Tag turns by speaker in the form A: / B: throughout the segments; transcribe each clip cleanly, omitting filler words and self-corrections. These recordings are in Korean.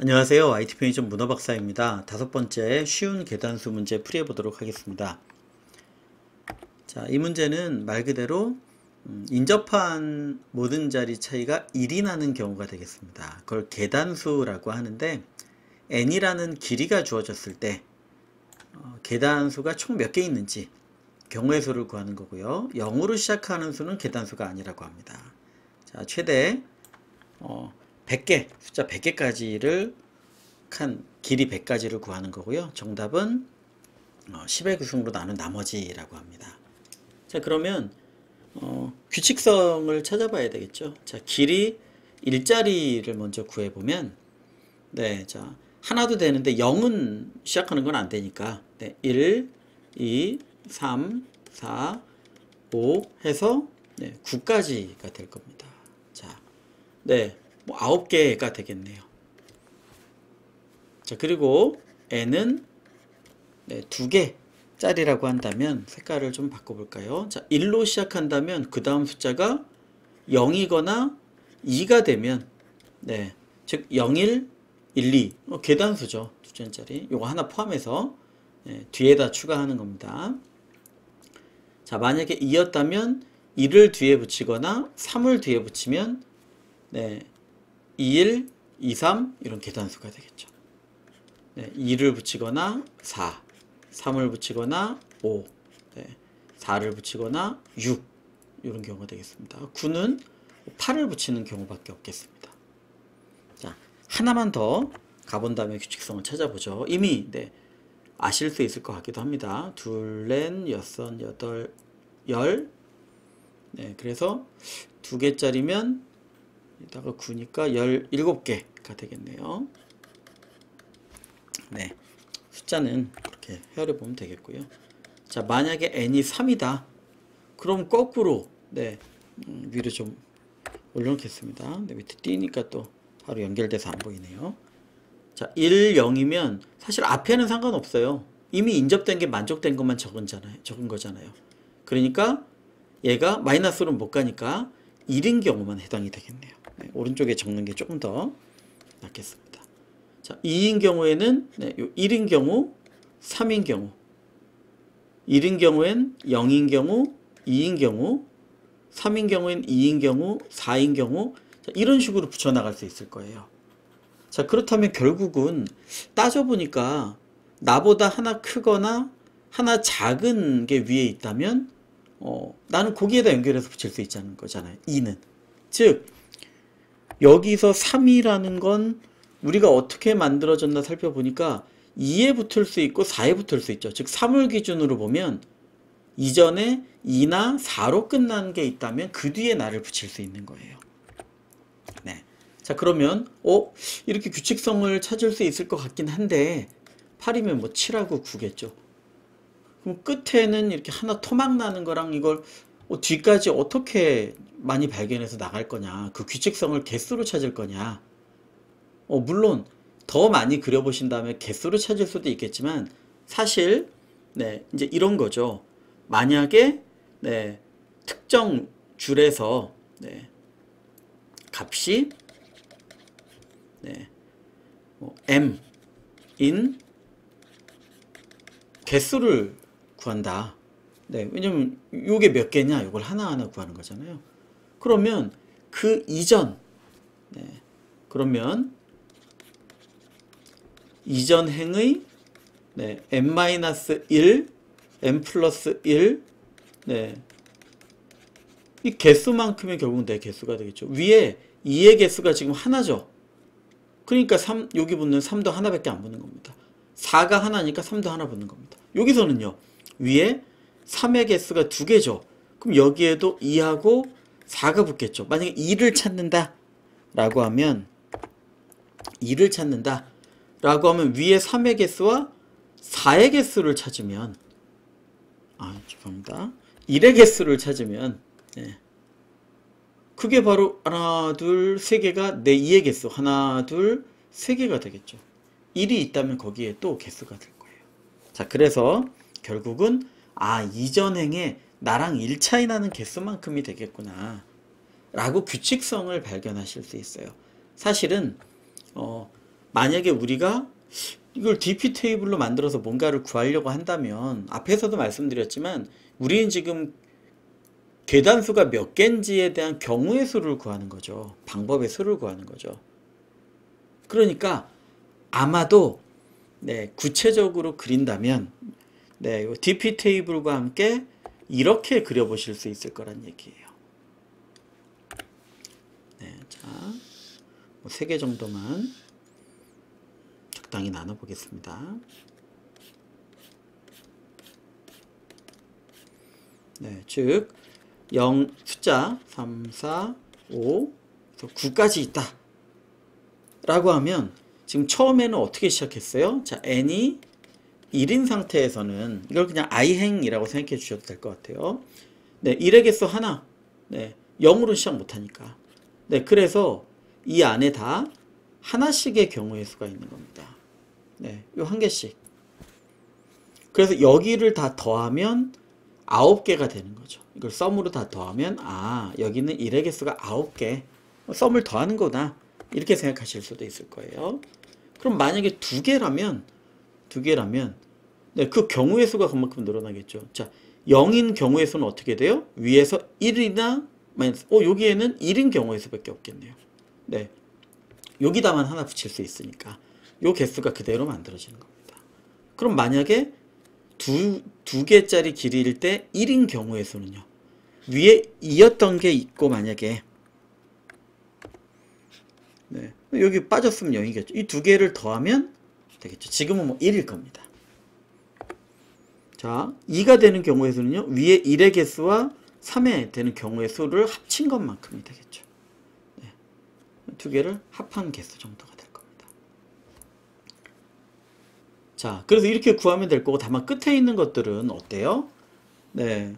A: 안녕하세요. IT 편의점 문어박사입니다. 다섯 번째 쉬운 계단수 문제 풀이해 보도록 하겠습니다. 자, 이 문제는 말 그대로 인접한 모든 자리 차이가 1이 나는 경우가 되겠습니다. 그걸 계단수라고 하는데 n이라는 길이가 주어졌을 때 계단수가 총 몇 개 있는지 경우의 수를 구하는 거고요. 0으로 시작하는 수는 계단수가 아니라고 합니다. 자, 최대 100개, 숫자 100개까지를 칸 길이 100가지를 구하는 거고요. 정답은 10의 구승으로 나눈 나머지라고 합니다. 자, 그러면 규칙성을 찾아봐야 되겠죠. 자, 길이 일자리를 먼저 구해보면 네, 자, 하나도 되는데 0은 시작하는 건 안 되니까 네, 1, 2, 3, 4, 5 해서 네, 9까지가 될 겁니다. 자, 네, 뭐 9개가 되겠네요. 자, 그리고 n은 네, 2개짜리라고 한다면 색깔을 좀 바꿔볼까요? 자, 1로 시작한다면 그 다음 숫자가 0이거나 2가 되면 네, 즉 0, 1, 1, 2 계단수죠. 두 자리 요거 하나 포함해서 네, 뒤에다 추가하는 겁니다. 자, 만약에 2였다면 2를 뒤에 붙이거나 3을 뒤에 붙이면 네, 21, 23 이런 계단수가 되겠죠. 네, 2를 붙이거나 4, 3을 붙이거나 5, 네, 4를 붙이거나 6 이런 경우가 되겠습니다. 9는 8을 붙이는 경우밖에 없겠습니다. 자, 하나만 더 가본 다음에 규칙성을 찾아보죠. 이미 네, 아실 수 있을 것 같기도 합니다. 둘, 넷, 여섯, 여덟, 열. 네, 그래서 2개짜리면 이따가 9니까 17개가 되겠네요. 네, 숫자는 그렇게 헤아려 보면 되겠고요. 자, 만약에 n이 3이다. 그럼 거꾸로 네, 위로 좀 올려놓겠습니다. 네, 밑에 띄니까 또 바로 연결돼서 안 보이네요. 자, 1, 0이면 사실 앞에는 상관없어요. 이미 인접된 게 만족된 것만 적은 거잖아요. 그러니까 얘가 마이너스로 못 가니까 1인 경우만 해당이 되겠네요. 네, 오른쪽에 적는 게 조금 더 낫겠습니다. 자, 2인 경우에는 네, 요 1인 경우, 3인 경우, 1인 경우엔 0인 경우, 2인 경우, 3인 경우엔 2인 경우, 4인 경우 자, 이런 식으로 붙여나갈 수 있을 거예요. 자, 그렇다면 결국은 따져보니까 나보다 하나 크거나 하나 작은 게 위에 있다면 나는 거기에다 연결해서 붙일 수 있다는 거잖아요. 2는. 즉 여기서 3이라는 건 우리가 어떻게 만들어졌나 살펴보니까 2에 붙을 수 있고 4에 붙을 수 있죠. 즉 3을 기준으로 보면 이전에 2나 4로 끝난 게 있다면 그 뒤에 나를 붙일 수 있는 거예요. 네. 자, 그러면 이렇게 규칙성을 찾을 수 있을 것 같긴 한데 8이면 뭐 7하고 9겠죠. 그럼 끝에는 이렇게 하나 토막 나는 거랑 이걸 뒤까지 어떻게 많이 발견해서 나갈 거냐, 그 규칙성을 개수로 찾을 거냐. 물론 더 많이 그려보신 다음에 개수로 찾을 수도 있겠지만 사실 네, 이제 이런 거죠. 만약에 네, 특정 줄에서 네, 값이 네, m인 개수를 구한다. 네, 왜냐면 요게 몇 개냐 이걸 하나하나 구하는 거잖아요. 그러면 그 이전 네, 그러면 이전 행의 네, m-1 m 플러스 1 네, 이 개수만큼의 결국 내 개수가 되겠죠. 위에 2의 개수가 지금 하나죠. 그러니까 3, 여기 붙는 3도 하나밖에 안 붙는 겁니다. 4가 하나니까 3도 하나 붙는 겁니다. 여기서는요. 위에 3의 개수가 2개죠. 그럼 여기에도 2하고 4가 붙겠죠. 만약에 2를 찾는다 라고 하면 2를 찾는다 라고 하면 위에 3의 개수와 4의 개수를 찾으면 죄송합니다. 1의 개수를 찾으면 네. 그게 바로 하나, 둘, 세 개가 내 2의 개수 하나, 둘, 세 개가 되겠죠. 1이 있다면 거기에 또 개수가 될 거예요. 자, 그래서 결국은 이전행에 나랑 1 차이 나는 개수만큼이 되겠구나 라고 규칙성을 발견하실 수 있어요. 사실은 만약에 우리가 이걸 DP 테이블로 만들어서 뭔가를 구하려고 한다면 앞에서도 말씀드렸지만 우리는 지금 계단수가 몇 개인지에 대한 경우의 수를 구하는 거죠. 방법의 수를 구하는 거죠. 그러니까 아마도 네, 구체적으로 그린다면 네, 요 DP 테이블과 함께 이렇게 그려보실 수 있을 거란 얘기예요. 네, 자, 뭐 3개 정도만 적당히 나눠보겠습니다. 네, 즉 0 숫자 3, 4, 5, 9까지 있다 라고 하면 지금 처음에는 어떻게 시작했어요? 자, n이 1인 상태에서는 이걸 그냥 i행이라고 생각해 주셔도 될 것 같아요. 네, 1의 개수 하나. 네, 0으로 시작 못하니까. 네, 그래서 이 안에 다 하나씩의 경우의 수가 있는 겁니다. 네, 요 한 개씩. 그래서 여기를 다 더하면 9개가 되는 거죠. 이걸 썸으로 다 더하면 아, 여기는 1의 개수가 9개. 썸을 더하는 거다. 이렇게 생각하실 수도 있을 거예요. 그럼 만약에 2개라면 네, 그 경우의 수가 그만큼 늘어나겠죠. 자, 0인 경우의 수는 어떻게 돼요? 위에서 1이나 마이너스 여기에는 1인 경우의 수밖에 없겠네요. 네, 여기다만 하나 붙일 수 있으니까 요 개수가 그대로 만들어지는 겁니다. 그럼 만약에 두 개짜리 길이일 때 1인 경우의 수는요. 위에 2였던 게 있고 만약에 네, 여기 빠졌으면 0이겠죠. 이 두 개를 더하면 되겠죠. 지금은 뭐 1일 겁니다. 자, 2가 되는 경우의 수는요. 위에 1의 개수와 3의 되는 경우의 수를 합친 것만큼이 되겠죠. 네, 두 개를 합한 개수 정도가 될 겁니다. 자, 그래서 이렇게 구하면 될 거고 다만 끝에 있는 것들은 어때요? 네,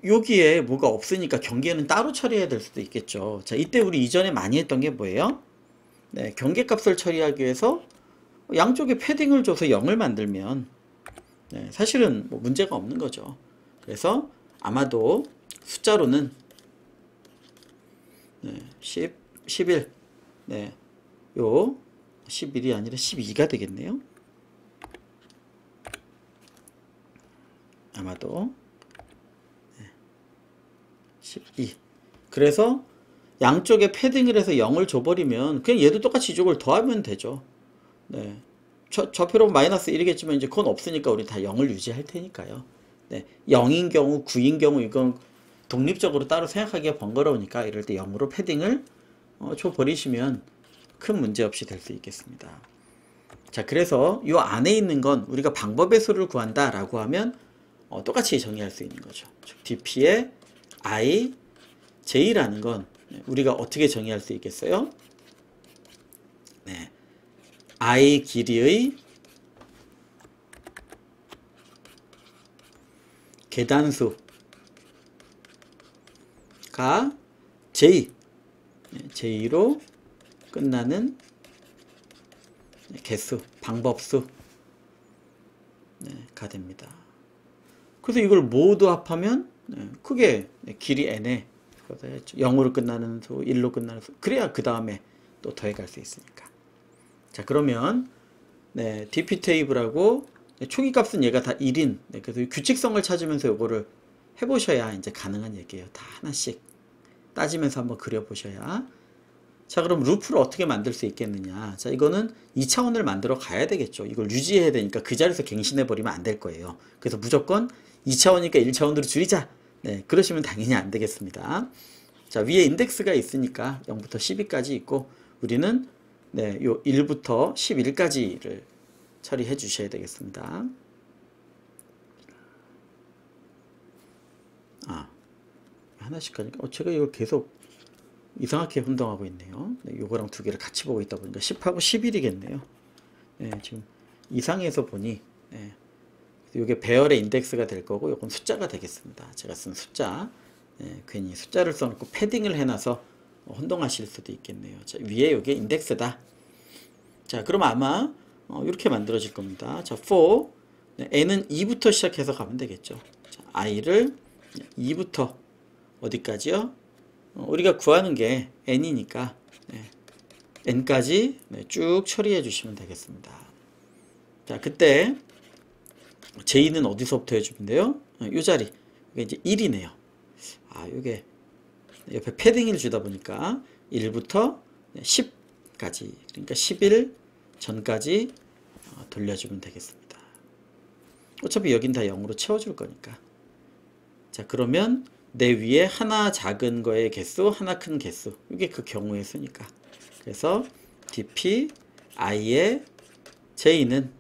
A: 여기에 뭐가 없으니까 경계는 따로 처리해야 될 수도 있겠죠. 자, 이때 우리 이전에 많이 했던 게 뭐예요? 네, 경계값을 처리하기 위해서 양쪽에 패딩을 줘서 0을 만들면 네, 사실은 뭐 문제가 없는 거죠. 그래서 아마도 숫자로는 네, 10, 11, 네, 요 11이 아니라 12가 되겠네요. 아마도 네, 12. 그래서 양쪽에 패딩을 해서 0을 줘버리면 그냥 얘도 똑같이 이쪽을 더하면 되죠. 네. 좌표로 마이너스 1이겠지만 이제 그건 없으니까 우리 다 0을 유지할 테니까요. 네. 0인 경우, 9인 경우 이건 독립적으로 따로 생각하기가 번거로우니까 이럴 때 0으로 패딩을 줘버리시면 큰 문제 없이 될 수 있겠습니다. 자, 그래서 이 안에 있는 건 우리가 방법의 수를 구한다 라고 하면 똑같이 정의할 수 있는 거죠. dp의 i, j라는 건 우리가 어떻게 정의할 수 있겠어요? 네. i 길이의 계단수가 j로 끝나는 개수, 방법수가 됩니다. 그래서 이걸 모두 합하면 크게 길이 n에 0으로 끝나는 수, 1로 끝나는 수, 그래야 그 다음에 또 더해갈 수 있으니까. 자, 그러면 네, dp 테이블하고 초기 값은 얘가 다 1인. 네, 그래서 규칙성을 찾으면서 요거를 해보셔야 이제 가능한 얘기예요. 다 하나씩 따지면서 한번 그려보셔야. 자, 그럼 루프를 어떻게 만들 수 있겠느냐. 자, 이거는 2차원을 만들어 가야 되겠죠. 이걸 유지해야 되니까 그 자리에서 갱신해 버리면 안 될 거예요. 그래서 무조건 2차원이니까 1차원으로 줄이자. 네, 그러시면 당연히 안 되겠습니다. 자, 위에 인덱스가 있으니까 0부터 12까지 있고 우리는 네, 요 1부터 11까지를 처리해 주셔야 되겠습니다. 아, 하나씩 하니까 제가 이걸 계속 이상하게 혼동하고 있네요. 네, 요거랑 두 개를 같이 보고 있다 보니까 10하고 11이겠네요. 네, 지금 이상해서 보니 네, 요게 배열의 인덱스가 될 거고 요건 숫자가 되겠습니다. 제가 쓴 숫자. 네, 괜히 숫자를 써놓고 패딩을 해놔서 혼동하실 수도 있겠네요. 자, 위에 요게 인덱스다. 자, 그럼 아마 이렇게 만들어질 겁니다. 자, for n은 2부터 시작해서 가면 되겠죠. 자, i를 2부터 어디까지요? 우리가 구하는 게 n이니까 네, n까지 네, 쭉 처리해 주시면 되겠습니다. 자, 그때 j는 어디서부터 해주면 돼요? 이 자리. 이게 이제 1이네요. 아, 요게 옆에 패딩을 주다 보니까 1부터 10까지, 그러니까 11 전까지 돌려주면 되겠습니다. 어차피 여긴 다 0으로 채워줄 거니까. 자, 그러면 내 위에 하나 작은 거의 개수, 하나 큰 개수. 이게 그 경우의 수니까. 그래서 dp i의 j는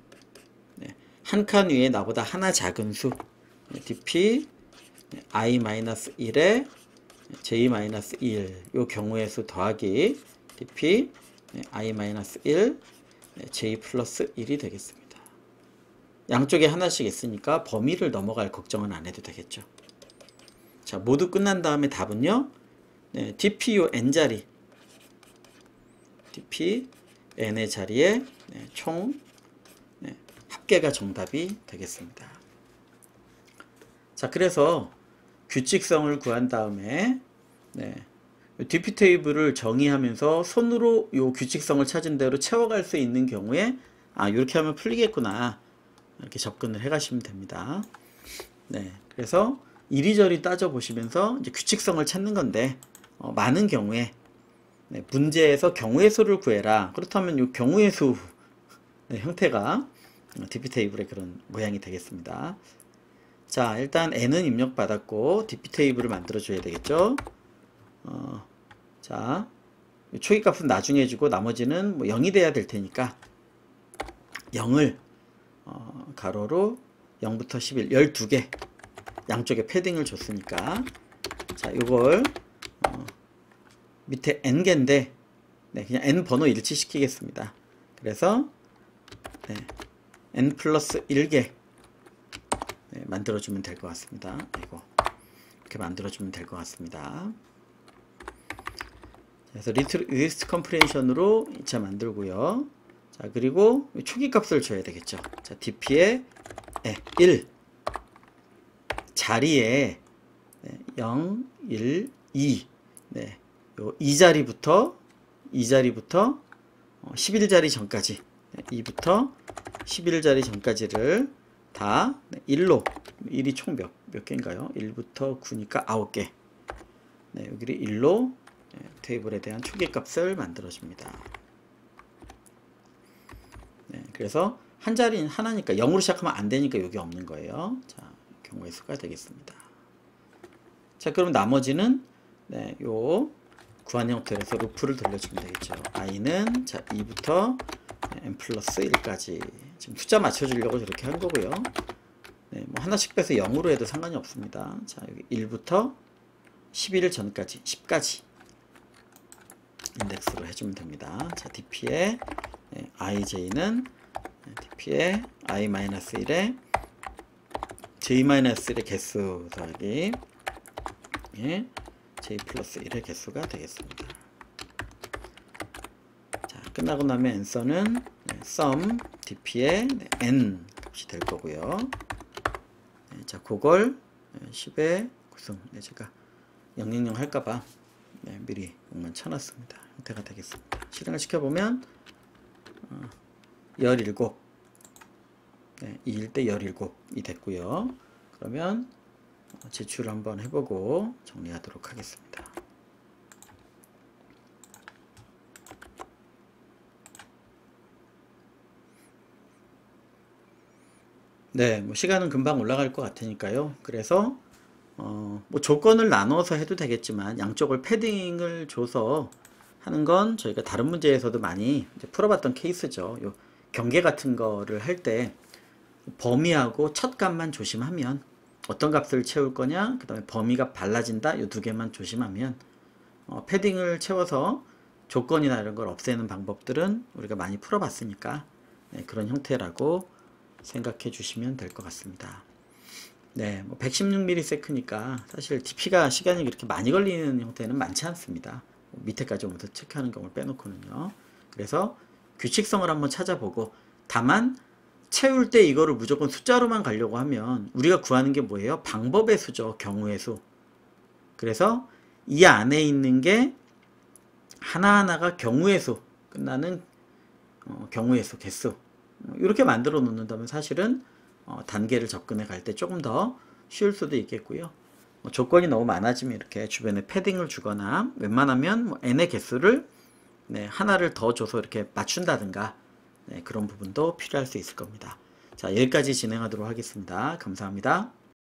A: 한 칸 위에 나보다 하나 작은 수 dp i-1에 j-1 요 경우의 수 더하기 dp i-1 j 플러스 1이 되겠습니다. 양쪽에 하나씩 있으니까 범위를 넘어갈 걱정은 안 해도 되겠죠. 자, 모두 끝난 다음에 답은요, dp요 n자리, dp n의 자리에 총 합계가 정답이 되겠습니다. 자, 그래서 규칙성을 구한 다음에 dp 테이블을 정의하면서 손으로 요 규칙성을 찾은 대로 채워갈 수 있는 경우에 이렇게 하면 풀리겠구나, 이렇게 접근을 해 가시면 됩니다. 그래서 이리저리 따져 보시면서 이제 규칙성을 찾는 건데, 많은 경우에 문제에서 경우의 수를 구해라. 그렇다면 요 경우의 수 형태가 dp 테이블의 그런 모양이 되겠습니다. 자, 일단 n은 입력받았고 dp 테이블을 만들어 줘야 되겠죠. 자, 초기값은 나중에 주고 나머지는 뭐 0이 돼야 될 테니까 0을 가로로 0부터 11 12개 양쪽에 패딩을 줬으니까, 자, 요걸 밑에 n개인데 그냥 n 번호 일치시키겠습니다. 그래서 n 플러스 1개 만들어주면 될 것 같습니다. 이렇게 만들어주면 될 것 같습니다. 그래서 리스트 컴프레hension으로 2차 만들고요. 자, 그리고 초기 값을 줘야 되겠죠. 자, dp의 1 자리에 0, 1, 2 요 이 자리부터 11자리 전까지 2부터 11자리 전까지를 다 1로, 1이 총 몇 개인가요? 1부터 9니까 9개. 여기를 1로 테이블에 대한 초기값을 만들어줍니다. 그래서 한 자리는 하나니까 0으로 시작하면 안 되니까 여기 없는 거예요. 자, 경우의 수가 되겠습니다. 자, 그럼 나머지는 요 구한 형태로 해서 루프를 돌려주면 되겠죠. i는 자 2부터 n 플러스 1까지 지금 숫자 맞춰주려고 저렇게 한 거고요. 뭐 하나씩 빼서 0으로 해도 상관이 없습니다. 자, 여기 1부터 11 전까지 10까지 인덱스로 해주면 됩니다. 자, dp의 ij는 dp의 i-1에 j-1의 개수 더하기 j 플러스 1의 개수가 되겠습니다. 자, 끝나고 나면 answer는 sum dp의 n 값이 될 거고요. 자, 그걸 10의 구승, 제가 000 할까봐 미리 0만 쳐놨습니다. 형태가 되겠습니다. 실행을 시켜보면 17 2일 때 17이 됐고요. 그러면 제출을 한번 해보고 정리하도록 하겠습니다. 뭐 시간은 금방 올라갈 것 같으니까요. 그래서 뭐 조건을 나눠서 해도 되겠지만 양쪽을 패딩을 줘서 하는 건 저희가 다른 문제에서도 많이 이제 풀어봤던 케이스죠. 요 경계 같은 거를 할 때 범위하고 첫 값만 조심하면, 어떤 값을 채울 거냐, 그 다음에 범위가 달라진다, 이 두 개만 조심하면 패딩을 채워서 조건이나 이런 걸 없애는 방법들은 우리가 많이 풀어봤으니까 그런 형태라고 생각해 주시면 될 것 같습니다. 뭐 116ms니까 사실 dp가 시간이 그렇게 많이 걸리는 형태는 많지 않습니다. 밑에까지 모두 체크하는 경우를 빼놓고는요. 그래서 규칙성을 한번 찾아보고, 다만 채울 때 이거를 무조건 숫자로만 가려고 하면 우리가 구하는 게 뭐예요? 방법의 수죠. 경우의 수. 그래서 이 안에 있는 게 하나하나가 경우의 수, 끝나는 경우의 수, 개수 이렇게 만들어 놓는다면 사실은 단계를 접근해 갈 때 조금 더 쉬울 수도 있겠고요. 조건이 너무 많아지면 이렇게 주변에 패딩을 주거나 웬만하면 뭐 n의 개수를 네, 하나를 더 줘서 이렇게 맞춘다든가 네, 그런 부분도 필요할 수 있을 겁니다. 자, 여기까지 진행하도록 하겠습니다. 감사합니다.